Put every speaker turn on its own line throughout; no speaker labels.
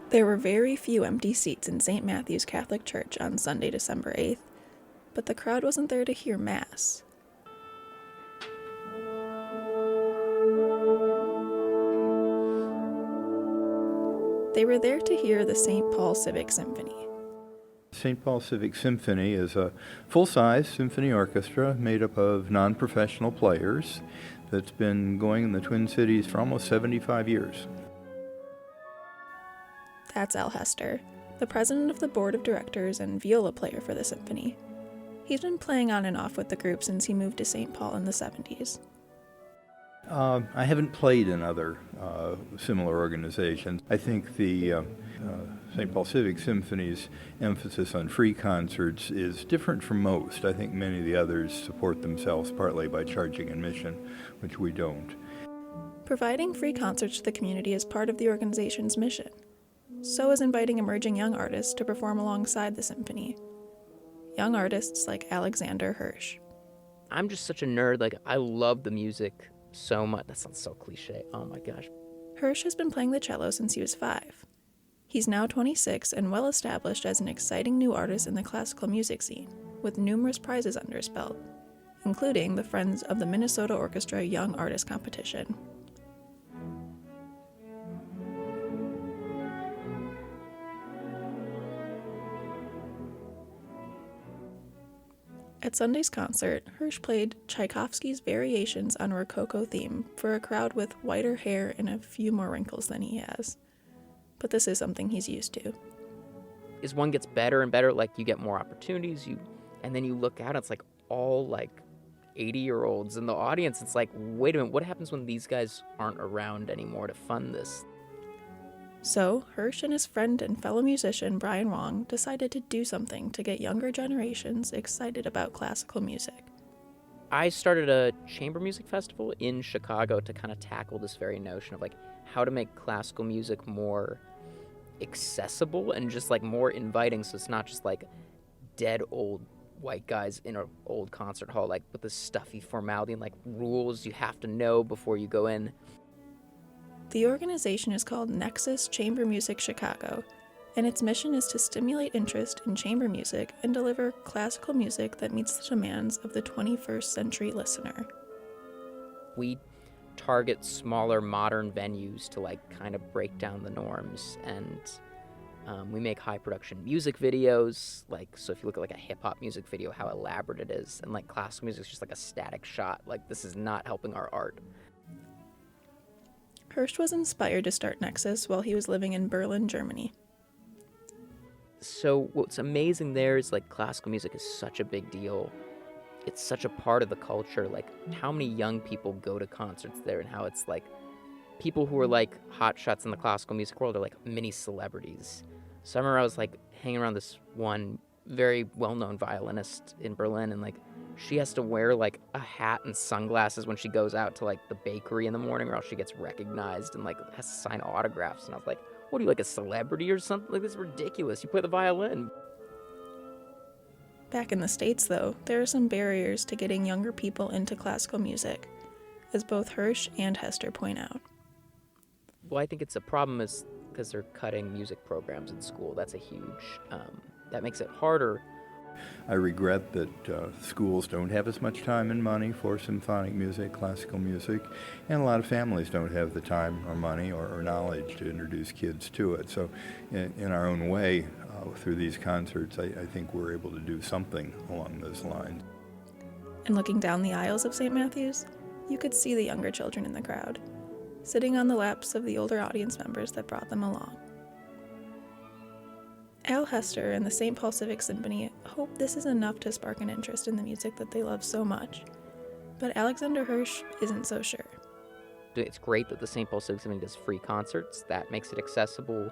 There were very few empty seats in St. Matthew's Catholic Church on Sunday, December 8th, but the crowd wasn't there to hear Mass. They were there to hear the St. Paul Civic Symphony.
St. Paul Civic Symphony is a full-size symphony orchestra made up of non-professional players that's been going in the Twin Cities for almost 75 years.
That's Al Hester, the president of the board of directors and viola player for the symphony. He's been playing on and off with the group since he moved to St. Paul in the 70s.
I haven't played in other similar organizations. I think the St. Paul Civic Symphony's emphasis on free concerts is different from most. I think many of the others support themselves partly by charging admission, which we don't.
Providing free concerts to the community is part of the organization's mission. So is inviting emerging young artists to perform alongside the symphony. Young artists like Alexander Hirsch.
I'm just such a nerd. Like, I love the music so much. That sounds so cliche. Oh my gosh.
Hirsch has been playing the cello since he was 5. He's now 26 and well established as an exciting new artist in the classical music scene, with numerous prizes under his belt, including the Friends of the Minnesota Orchestra Young Artist Competition. At Sunday's concert, Hirsch played Tchaikovsky's Variations on a Rococo theme for a crowd with whiter hair and a few more wrinkles than he has. But this is something he's used to.
As one gets better and better, like, you get more opportunities, and then you look out, it's like all like 80-year-olds in the audience. It's like, wait a minute, what happens when these guys aren't around anymore to fund this?
So, Hirsch and his friend and fellow musician Brian Wong decided to do something to get younger generations excited about classical music.
I started a chamber music festival in Chicago to kind of tackle this very notion of, like, how to make classical music more accessible and just, like, more inviting, so it's not just, like, dead old white guys in an old concert hall, like, with the stuffy formality and, like, rules you have to know before you go in.
The organization is called Nexus Chamber Music Chicago, and its mission is to stimulate interest in chamber music and deliver classical music that meets the demands of the 21st century listener.
We target smaller modern venues to, like, kind of break down the norms, and we make high production music videos, like, so if you look at like a hip-hop music video, how elaborate it is, and like classical music is just like a static shot. Like, this is not helping our art.
Hirsch was inspired to start Nexus while he was living in Berlin, Germany.
So what's amazing there is, like, classical music is such a big deal. It's such a part of the culture. Like, how many young people go to concerts there, and how it's like people who are like hotshots in the classical music world are like mini celebrities. So I remember I was like hanging around this one very well-known violinist in Berlin, and like she has to wear like a hat and sunglasses when she goes out to like the bakery in the morning, or else she gets recognized and like has to sign autographs. And I was like, what are you, like a celebrity or something? Like, this is ridiculous. You play the violin.
Back in the States, though, there are some barriers to getting younger people into classical music, as both Hirsch and Hester point out.
Well, I think it's a problem is because they're cutting music programs in school. That's a huge, that makes it harder.
I regret that schools don't have as much time and money for symphonic music, classical music, and a lot of families don't have the time or money or knowledge to introduce kids to it. So in our own way, through these concerts, I think we're able to do something along those lines.
And looking down the aisles of St. Matthew's, you could see the younger children in the crowd, sitting on the laps of the older audience members that brought them along. Al Hester and the St. Paul Civic Symphony hope this is enough to spark an interest in the music that they love so much, but Alexander Hirsch isn't so sure.
It's great that the St. Paul Civic Symphony does free concerts. That makes it accessible,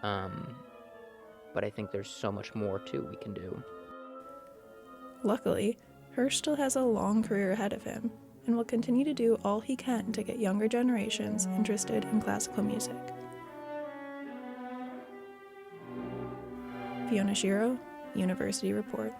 but I think there's so much more, too, we can do.
Luckily, Hirsch still has a long career ahead of him, and will continue to do all he can to get younger generations interested in classical music. Fiona Schiro, University Report.